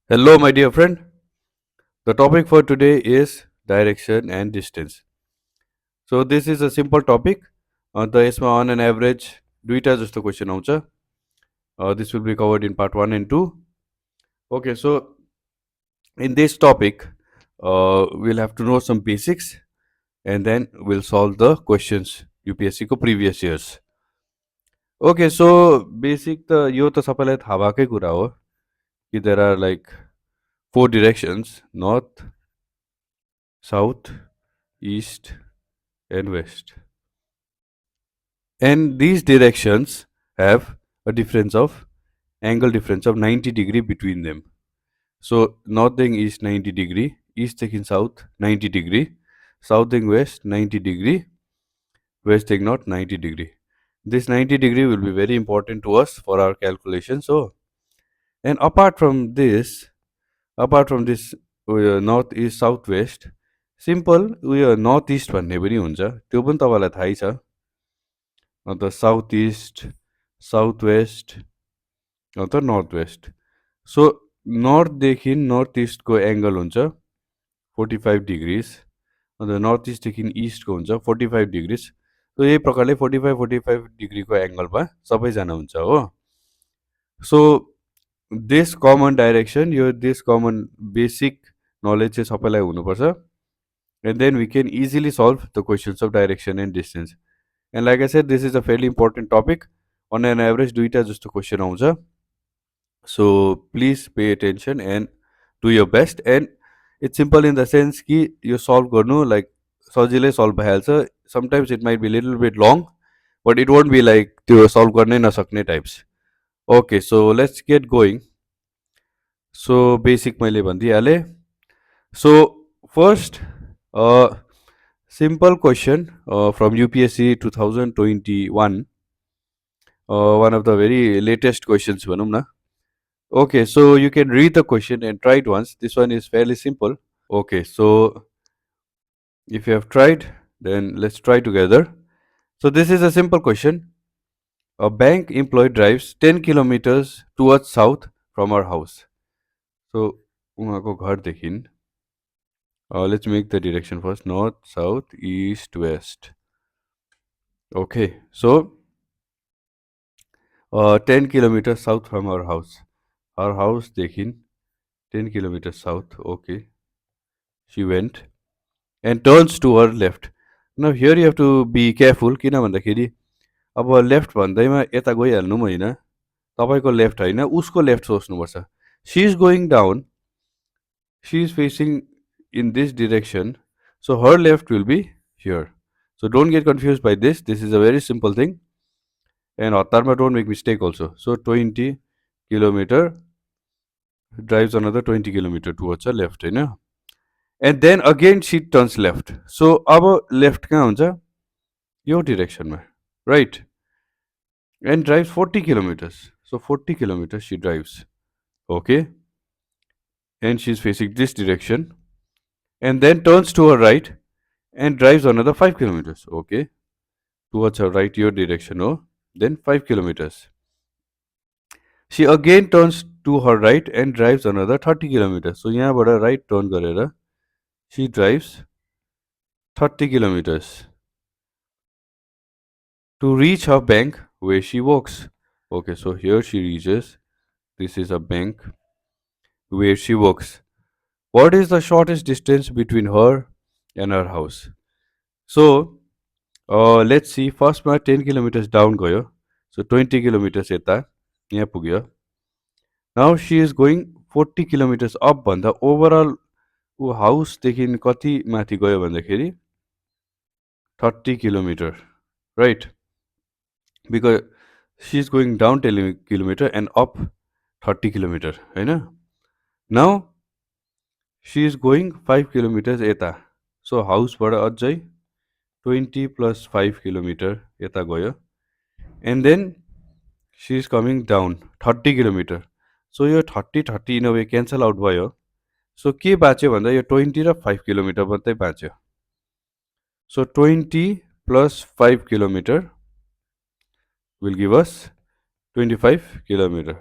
Hello, my dear friend. The topic for today is direction and distance. So this is a simple topic. The यसमा on an average दुईटा जस्तो question आउँछ. This will be covered in part 1 and 2. Okay, so in this topic, we'll have to know some basics and then we'll solve the questions UPSC को previous years. Okay, so basic त यो त सबैलाई थाहा भएकै कुरा हो कि there are like 4 directions: north, south, east, and west. And these directions have a difference of angle difference of 90 degree between them. So northing east 90 degree, easting south 90 degree, southing west 90 degree, westing north 90 degree. This 90 degree will be very important to us for our calculation. So, and apart from this north east south west, simple north east भन्ने पनि हुन्छ, त्यो पनि तपाईलाई थाहै छ. The southeast, southwest, the northwest. So northदेखि north east को angle हुन्छ 45 degrees, अन्त north east देखि east को हुन्छ 45 degrees. So यही प्रकारले 45 degree को एंगलमा सबैजना हुन्छ हो. So this common direction, this common basic knowledge चाहिँ सबैलाई हुनुपर्छ. And then we can easily solve the questions of direction and distance. And like I said, this is a fairly important topic. On an average, दुईटा जस्तो question आउँछ. So please pay attention and do your best. And it's simple in the sense कि यो solve गर्नु like सजिलै solve भइहाल्छ. Sometimes it might be a little bit long, but it won't be like त्यो solve गर्नै नसक्ने types. Okay, so let's get going. So basic मैले भनिदिइहालेँ. So first, simple question from UPSC 2021. One of the very latest questions भनौँ न. Okay, so you can read the question and try it once. This one is fairly simple. Okay, so if you have tried, then let's try together. So this is a simple question. A bank employee drives 10 kilometers towards south from our house. So उहाँको घरदेखि let's make the direction first: north, south, east, west. Okay, so 10 kilometers south from our house. Our house देखि 10 kilometers south. Okay, she went and turns to her left. Now here you have to be careful किन भन्दाखेरि अब left भन्दैमा यता गइहाल्नु पनि होइन, तपाईको लेफ्ट होइन, उसको लेफ्ट सोच्नुपर्छ. She is going down, she is facing in this direction, so her left will be here. So don't get confused by this. This is a very simple thing. And हतारमा don't make mistake also. So 20 kilometer drives another 20 kilometer towards the left, होइन. And then again she turns left. So अब left कहाँ हुन्छ? यो डिरेक्सनमा, right? And drives 40 kilometers. So 40 kilometers she drives. Okay. And she's facing this direction. And then turns to her right and drives another 5 kilometers. Okay. Towards her right, your direction. Oh. Then 5 kilometers. She again turns to her right and drives another 30 kilometers. So यहाँबाट right turn गरेर she drives 30 kilometers to reach her bank where she works. Okay, so here she reaches. This is a bank where she works. What is the shortest distance between her and her house? So let's see. First मा 10 kilometers down गयो. So 20 kilometers यता यहाँ पुग्यो. Now she is going 40 kilometers up भन्दा overall ऊ हाउसदेखि कति माथि गयो भन्दाखेरि 30 kilometer, right? Because she is going down 10 kilometer and up 30 kilometer, होइन. Now she is going 5 kilometers यता. So हाउसबाट अझै 20 plus 5 kilometer यता गयो. And then she is coming down 30 kilometer. So यो 30 in a way cancel out भयो. So के बाँच्यो भन्दा यो 20 र 5 kilometer मात्रै बाँच्यो. So 20 plus 5 kilometer will give us 25 kilometer.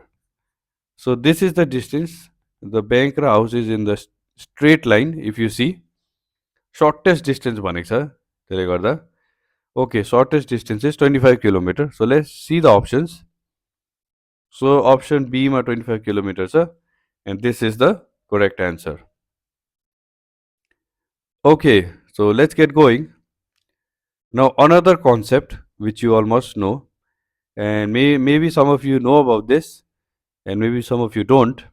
So this is the distance the bank र house is in the straight line. If you see, shortest distance भनेको छ त्यसले गर्दा. Okay, shortest distance is 25 kilometer. So let's see the options. So option B मा 25 kilometer छ, and this is the correct answer. Okay, so let's get going. Now another concept which you all must know, and maybe some of you know about this and maybe some of you don't.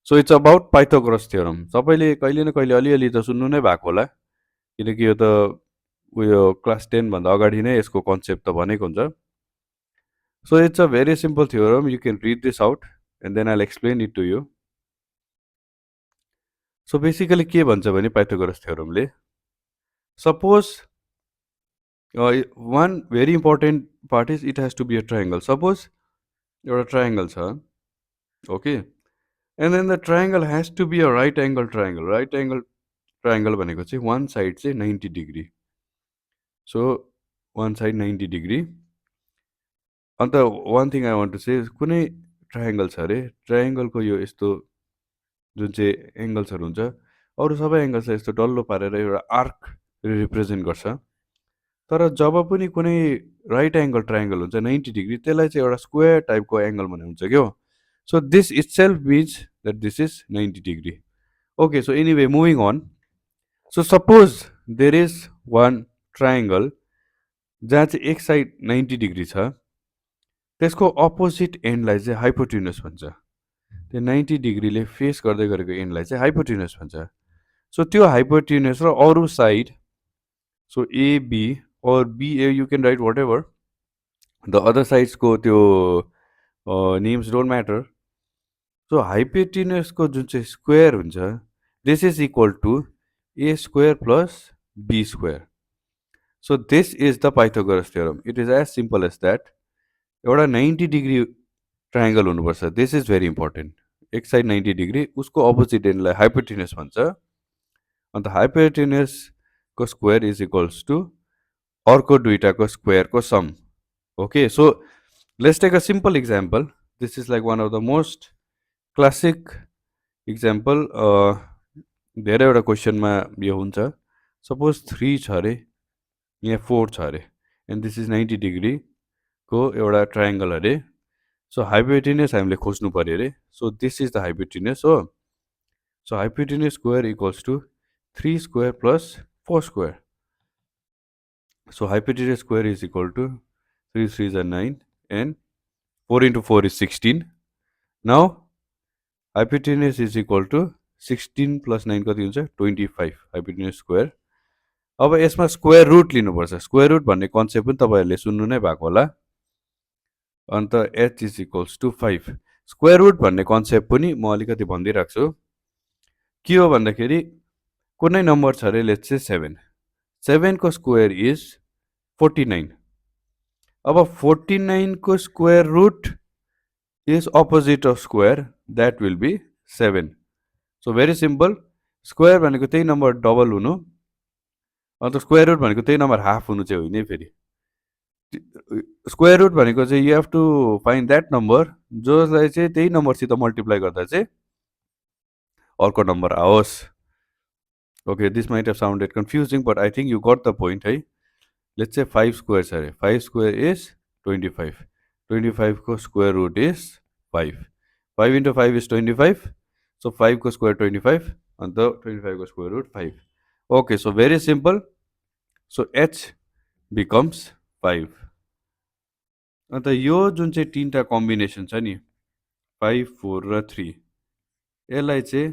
So it's about Pythagoras theorem. सबैले कहिले न कहिले अलिअलि त सुन्नु नै भएको होला, किनकि यो त उयो क्लास 10 भन्दा अगाडि नै यसको कन्सेप्ट त भनेको हुन्छ. So it's a very simple theorem. You can read this out and then I'll explain it to you. So basically के भन्छ भने Pythagoras theorem ले, suppose one very important part is it has to be a triangle. Suppose एउटा triangle छ, okay, and then the triangle has to be a right angle triangle. Right angle triangle भनेको चाहिँ one side चाहिँ 90 degree. So one side 90 degree. अन्त one thing I want to say is कुनै triangle छ अरे, ट्रायङ्गलको यो यस्तो जुन चाहिँ एङ्गल्सहरू हुन्छ, अरू सबै एङ्गल्सलाई यस्तो डल्लो पारेर एउटा आर्क रिप्रेजेन्ट गर्छ. तर जब पनि कुनै राइट एङ्गल ट्रायङ्गल हुन्छ 90 डिग्री, त्यसलाई चाहिँ एउटा स्क्वायर टाइपको एङ्गल भन्ने हुन्छ क्या. So this itself means that this is 90 degree. Okay, so anyway moving on. So suppose there is one triangle जहाँ चाहिँ एक साइड 90 डिग्री छ, त्यसको अपोजिट एन्डलाई चाहिँ हाइपोटेन्युस भन्छ. त्यो 90 डिग्रीले फेस गर्दै गरेको एन्डलाई चाहिँ हाइपोटेन्युस भन्छ. सो त्यो हाइपोटेन्युस र अरू side, so AB or BA, you can write whatever. The other sides को त्यो names don't matter. So hypotenuse को जुन चाहिँ square हुन्छ, this is equal to A square plus B square. So this is the Pythagoras theorem. It is as simple as that. एउटा 90 degree triangle हुनुपर्छ. This is very important. एक side 90 degree, उसको opposite एन्डलाई hypotenuse भन्छ. अन्त hypotenuse को square is equals to अर्को दुईटाको स्क्वायरको sum. Okay, so let's take a simple example. This is like one of the most classic example. धेरैवटा क्वेसनमा यो हुन्छ. सपोज 3 छ अरे, यहाँ 4 छ अरे, एन्ड दिस इज 90 डिग्रीको एउटा ट्रायङ्गल अरे. सो हाइपोटेन्युस हामीले खोज्नु पर्यो अरे. So this is the hypotenuse हो. So hypotenuse square equals to 3 square plus 4 square. So hypotenuse square is equal to 3 3s are 9 and 4 into 4 is 16. Now hypotenuse is equal to 16 plus 9 कति हुन्छ 25 hypotenuse square. अब यसमा square root लिनुपर्छ. Square root भन्ने concept पनि तपाईहरुले सुन्नु नै भएको होला. अन्त h is equals to 5. Square root भन्ने कन्सेप्ट पनि म अलिकति भन्दिराख्छु. के हो भन्दाखेरि कुनै नम्बर छ अरे, लेट्स से 7. 7 को स्क्वायर इज 49. अब 49 को square root is opposite of square, that will be 7. So very simple. Square भनेको त्यही नम्बर डबल हुनु, अन्त स्क्वायर रुट भनेको त्यही नम्बर हाफ हुनु चाहिँ होइन. फेरि स्क्वायर रुट भनेको चाहिँ you have to find that number जसलाई चाहिँ त्यही नम्बरसित मल्टिप्लाई गर्दा चाहिँ अर्को नम्बर आओस्. Okay, this might have sounded confusing, but I think you got the point, है. Let's say 5 square छ अरे. 5 square is 25. 25 को square root is 5. 5 into 5 is 25. So 5 को square 25 and the 25 को square root 5. Okay, so very simple. So h becomes 5. अन्त यो जुन चाहिँ तीनटा कम्बिनेसन छ नि 5 4 र 3, यसलाई चाहिँ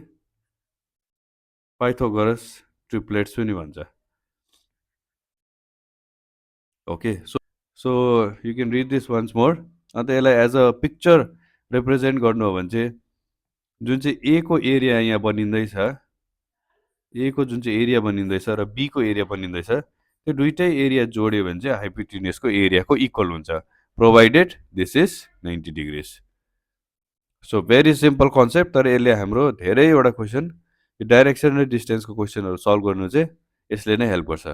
Pythagoras triplets पनि भन्छ. Okay, so you can read this once more. अन्त यसलाई एज अ पिक्चर रिप्रेजेन्ट गर्नु हो भने चाहिँ जुन चाहिँ ए को एरिया यहाँ बनिँदैछ, ए को जुन चाहिँ एरिया बनिँदैछ र बी को एरिया बनिँदैछ, त्यो दुईटै एरिया जोड्यो भने चाहिँ हाइपोटेन्युसको एरियाको इक्वल हुन्छ, provided this is 90 degrees. So very simple concept. तर यसले हाम्रो धेरैवटा क्वेसन, डाइरेक्सन र डिस्टेन्सको क्वेसनहरू सल्भ गर्नु चाहिँ यसले नै हेल्प गर्छ.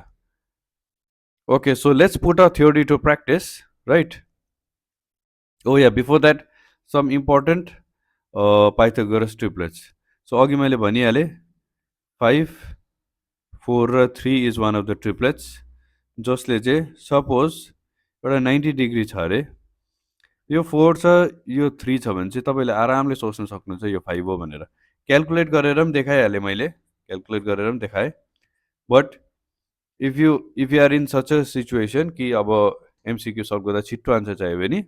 Okay, so let's put our theory to practice, right? Oh yeah, before that, some important Pythagoras triplets. So अघि मैले भनिहालेँ 5, 4 र 3 is one of the triplets जसले चाहिँ सपोज एउटा 90 डिग्री छ अरे, यो 4 छ यो 3 छ भने चाहिँ तपाईँले आरामले सोच्न सक्नुहुन्छ यो 5 हो भनेर। क्यालकुलेट गरेर पनि देखाइहालेँ मैले, क्यालकुलेट गरेर पनि देखाएँ। But if you are in such a situation कि अब एमसिक्यू सल्भ गर्दा छिट्टो आन्सर चाहियो भने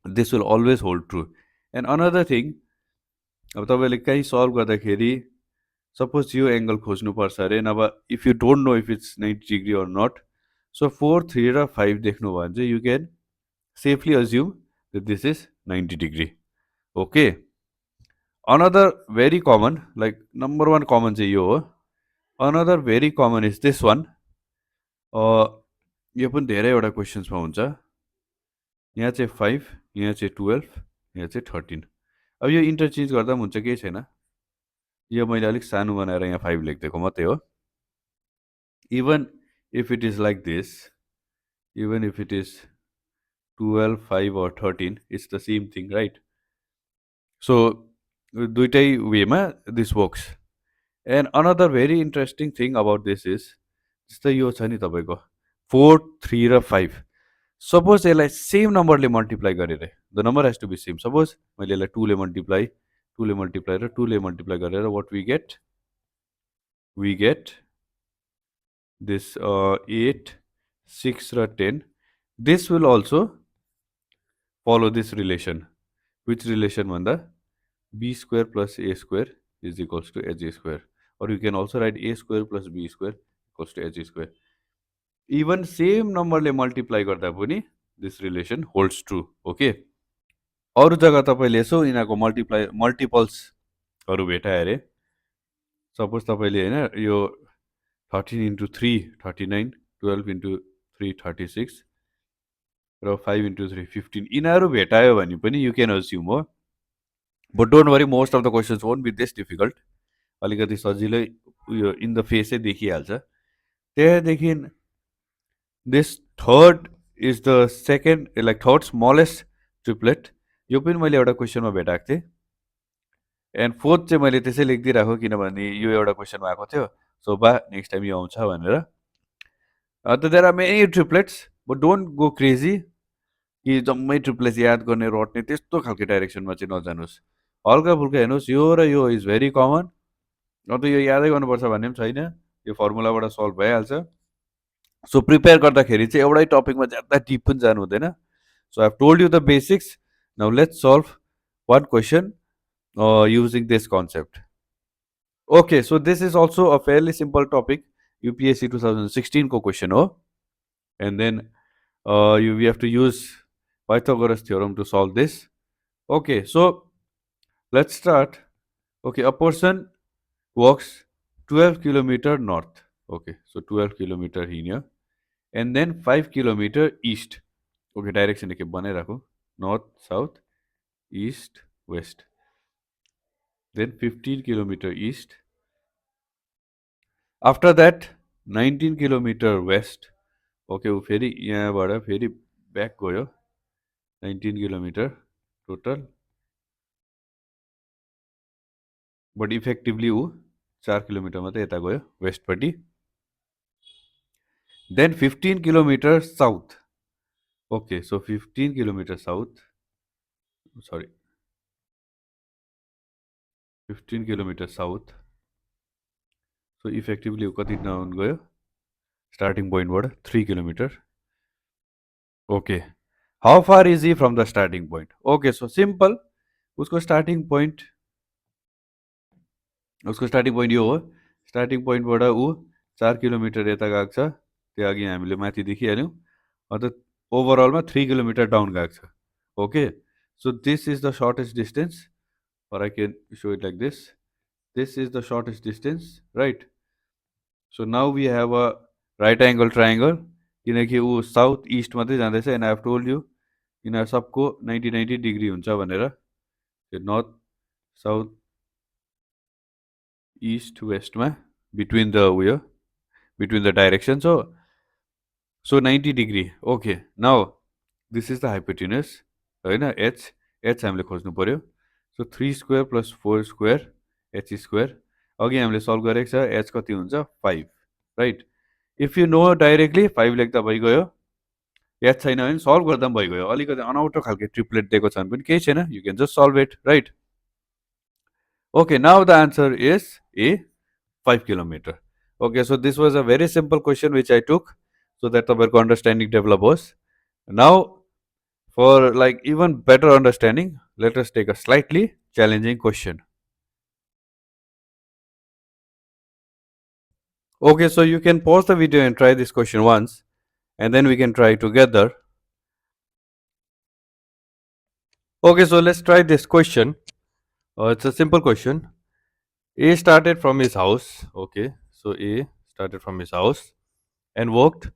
this will always hold true. And another thing, अब तपाईँले कहीँ सल्भ गर्दाखेरि सपोज यो एङ्गल खोज्नुपर्छ अरे, नभए if you don't know if it's 90 degree or not, so 4, 3 र 5 देख्नु भयो भने चाहिँ you can safely assume that this is 90 degree. Okay. Another very common, like number one common चाहिँ यो हो. Another very common is this one. यो पनि धेरैवटा क्वेसन्समा हुन्छ। यहाँ चाहिँ 5, यहाँ चाहिँ 12, यहाँ चाहिँ 13। अब यो इन्टरचेन्ज गर्दा पनि हुन्छ, केही छैन। यो मैले अलिक सानो बनाएर यहाँ 5 लेखिदिएको मात्रै हो। Even if it is like this, even if it is 12, 5 or 13, it's the same thing, right? So दुइटै वेमा this works. And another very interesting thing about this is, जस्तै यो छ नि तपाईँको 4, 3 र 5, सपोज यसलाई सेम नम्बरले मल्टिप्लाई गरेर, the number has to be same. Suppose मैले यसलाई 2 ले मल्टिप्लाई र 2 ले मल्टिप्लाई गरेर वाट वी गेट दिस 8, 6 र 10। This will also follow this relation. Which relation भन्दा b square plus a square is equals to h square, or you can also write a square plus b square equals to h square. Even same number ले multiply गर्दा पनि this relation holds true. Okay. अरू जग्गा तपाईँले यसो यिनीहरूको multiples हरू भेटाए अरे, सपोज तपाईँले हैन यो 13 into 3 39, 12 into 3 36 र 5 into 3 15 यिनीहरू भेटायो भने पनि you can assume हो। But don't worry, most of the questions won't be this difficult. अलिकति सजिलै उयो इन द फेसै देखिहाल्छ। त्यहाँदेखि this third is the second, like third smallest triplet, यो पनि मैले एउटा क्वेसनमा भेटाएको थिएँ। एन्ड फोर्थ चाहिँ मैले त्यसै लेखिदिइराखेको किनभने यो एउटा क्वेसनमा आएको थियो, सो बा नेक्स्ट टाइम यो आउँछ भनेर। त there are many triplets, but don't go crazy कि जम्मै ट्रिप्लेट्स याद गर्ने रट्ने त्यस्तो खालको डाइरेक्सनमा चाहिँ नजानुहोस्। हल्का फुल्का हेर्नुहोस्, यो र यो इज भेरी कमन। अन्त यो यादै गर्नुपर्छ भन्ने पनि छैन, यो फर्मुलाबाट सल्भ भइहाल्छ। सो प्रिपेयर गर्दाखेरि चाहिँ एउटै टपिकमा ज्यादा डिप पनि जानु हुँदैन। So I have told you the basics, now let's solve one question using this concept. Okay, so this is also a fairly simple topic, UPSC 2016 को क्वेसन हो। And then you have to use Pythagoras theorem to solve this. Okay, so let's start. Okay, a person walks 12 kilometer north. Okay, so 12 kilometer here, and then 5 kilometer east. Okay, direction के बनाए रखो, north, south, east, west. Then 15 kilometer east. After that 19 kilometer west. Okay, वो फेरि यहाँबाट फेरि back गयो 19 kilometre total, but effectively ऊ 4 kilometre मात्रै यता गयो वेस्टपट्टि। Then 15 kilometre south. Okay, so 15 kilometre south, sorry 15 kilometre south, so effectively ऊ कति डाउन गयो स्टार्टिङ पोइन्टबाट 3 kilometre. Okay, how far is he from the starting point? Okay, so simple, उसको स्टार्टिङ पोइन्ट यो हो। स्टार्टिङ पोइन्टबाट ऊ 4 किलोमिटर यता गएको छ, त्यो अघि हामीले माथि देखिहाल्यौँ। अन्त ओभरअलमा 3 किलोमिटर डाउन गएको छ। Okay, so this is the shortest distance, or I can show it like this. This is the shortest distance, right? So now we have a right angle triangle, किनकि ऊ साउथ इस्ट मात्रै जाँदैछ। And I have told you यिनीहरू सबको 90 degree हुन्छ भनेर, north south east वेस्टमा between the direction. So 90 degree. Okay, now this is the hypotenuse होइन, एच हामीले खोज्नु पर्यो। सो 3 square plus 4 square h square अघि हामीले सल्भ गरेको छ h कति हुन्छ 5 right if you know directly 5 लेख्दा भइगयो याद छैन भने सल्भ गर्दा पनि भइगयो अलिकति अनौठो खालको ट्रिपलेट दिएको छ भने पनि केही छैन you can just solve it right okay now the answer is a 5 kilometer okay so this was a very simple question which I took so that तपाईँको understanding develop होस् now for like even better understanding let us take a slightly challenging question okay so you can pause the video and try this question once and then we can try together okay so let's try this question it's a simple question A started from his house okay so A started from his house and walked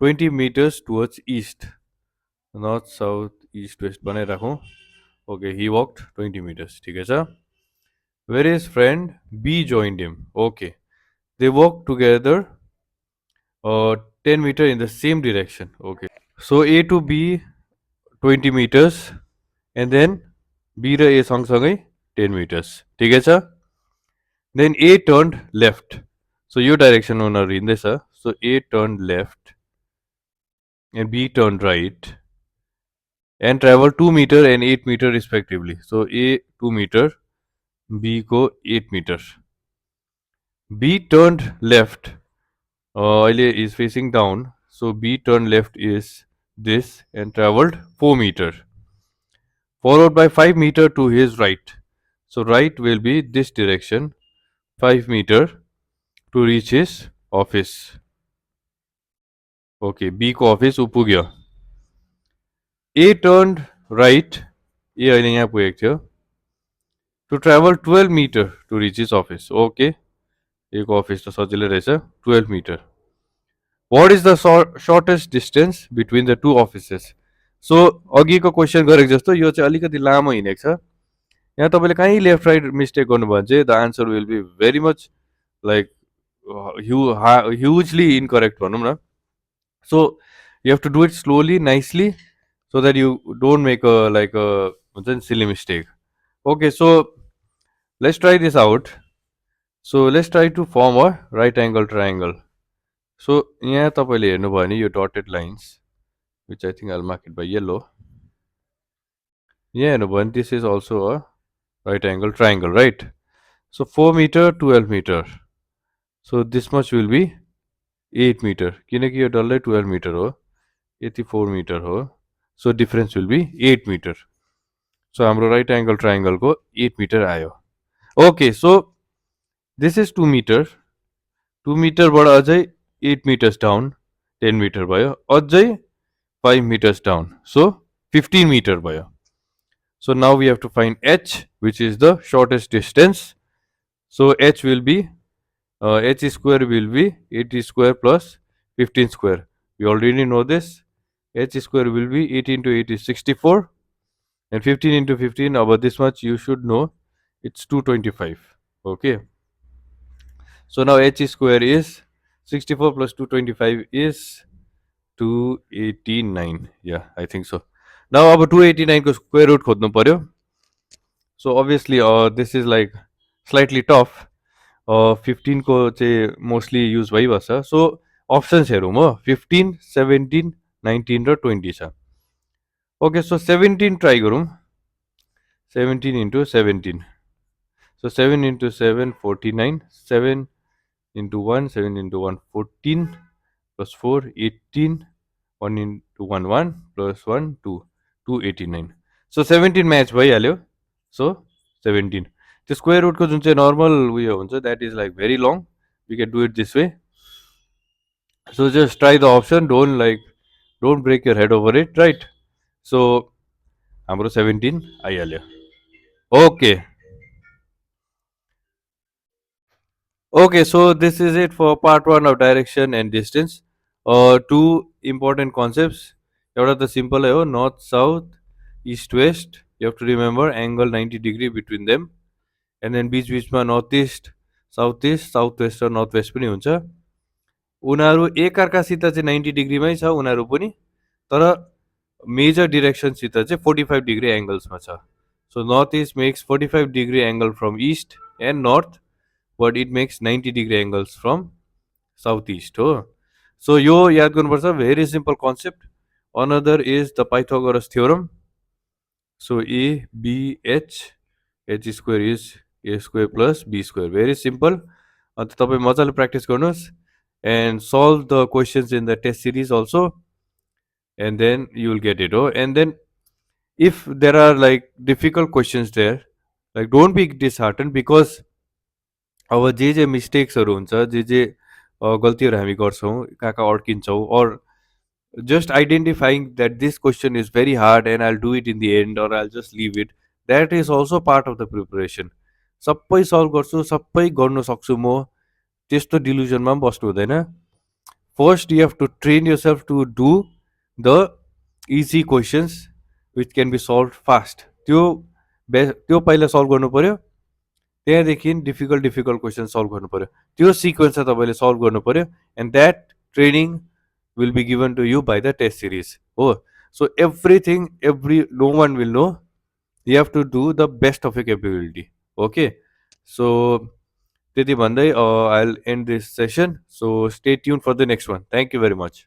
20 meters towards east north south east west बनाइराखौँ okay he walked 20 meters ठिकै छ where his friend B joined him okay they walked together 10 meter in the same direction okay so A to B 20 meters and then B र A सँगसँगै 10 meters ठिकै छ then A turned left so your direction unaru hindaicha so A turned left and B turned right and traveled 2 meter and 8 meter respectively so A 2 meter B ko 8 meter B turned left is facing down so B turned left is this and traveled 4 meter followed by 5 meter to his right so right will be this direction 5 meter to reach his office okay B को office उ पुग्यो A turned right A अहिले यहाँ पुगेको थियो to travel 12 meter to reach his office okay A को office त सजिलै रहेछ 12 meter what is the shortest distance between the two offices so अघिको क्वेसन गरेको जस्तो यो चाहिँ अलिकति लामो हिँडेको छ यहाँ तपाईँले कहीँ लेफ्ट राइट मिस्टेक गर्नुभयो भने चाहिँ the answer will be very much like hugely incorrect भनौँ न so you have to do it slowly nicely so that you don't make a silly mistake okay so let's try this out so let's try to form a right angle triangle so यहाँ तपाईँले हेर्नुभयो भने यो dotted lines which I think I'll mark it by yellow यहाँ हेर्नुभयो भने this is also a right angle triangle right so 4 meter 12 meter so this much will be 8 meter किनकि यो डल्लै 12 meter हो यति 4 meter हो so difference will be 8 meter so हाम्रो right angle triangle को 8 meter आयो okay so this is 2 meter 2 meter बाट अझै 8 meters down 10 meter भयो अझै 5 meters down so 15 meter भयो so now we have to find h which is the shortest distance so h will be h square will be 80 square plus 15 square we already know this h square will be 18 into 8 is 64 and 15 into 15 about this much you should know it's 225 okay so now h square is 64 plus 225 is 289 yeah I think so now अब 289 को square root खोज्नु पर्यो so obviously this is like slightly tough 15 को चाहिँ mostly use भइबस्छ so options हेरौँ हो 15 17 19 र 20 छ ओके सो 17 ट्राई गरौँ 17 into 17 so 7 into 7 49 7 into 1 7 into 1 14 plus 4 18 1 into 1 1 plus 1 2 289 so 17 match भइहाल्यो so 17 the square root को जुन चाहिँ normal उयो हुन्छ that is like very long we can do it this way so just try the option don't break your head over it right so हाम्रो 17 आइहाल्यो okay okay so this is it for part 1 of direction and distance two important concepts एउटा त simple हो north south east west you have to remember angle 90 degree between them and then बीच बीचमा north east south west र north West पनि हुन्छ उनीहरू एकअर्कासित चाहिँ 90 डिग्रीमै छ उनीहरू पनि तर मेजर डिरेक्सनसित चाहिँ 45 डिग्री एङ्गल्समा छ so north east makes 45 degree angle from east and north, but it makes 90-degree angles from southeast हो. So यो याद गर्नुपर्छ, very simple concept. Another is the Pythagoras theorem. So a b h square is a square plus b square. Very simple. अन्त तपाईँ मजाले practice गर्नुहोस् and solve the questions in the test series also, and then you will get it. Oh, and then if there are like difficult questions there, like don't be disheartened, because अब जे मिस्टेक्सहरू हुन्छ, जे गल्तीहरू हामी गर्छौँ, कहाँ कहाँ अड्किन्छौँ, or just identifying that this question is very hard and I'll do it in the end or I'll just leave it, that is also part of the preparation. सबै सल्भ गर्छु, सबै गर्नु सक्छु म, त्यस्तो डिल्युजनमा पनि बस्नु हुँदैन. First you have to train yourself to do the easy questions which can be solve fast. त्यो पहिला सल्भ गर्नु पऱ्यो, त्यहाँदेखि डिफिकल्ट क्वेसन सल्भ गर्नु पऱ्यो. त्यो सिक्वेन्समा तपाईँले सल्भ गर्नु पऱ्यो, and that training will be given to you by the test series. Oh, so no one will know. You have to do the best of your capability. Okay, so त्यति भन्दै I'll end this session. So stay tuned for the next one. Thank you very much.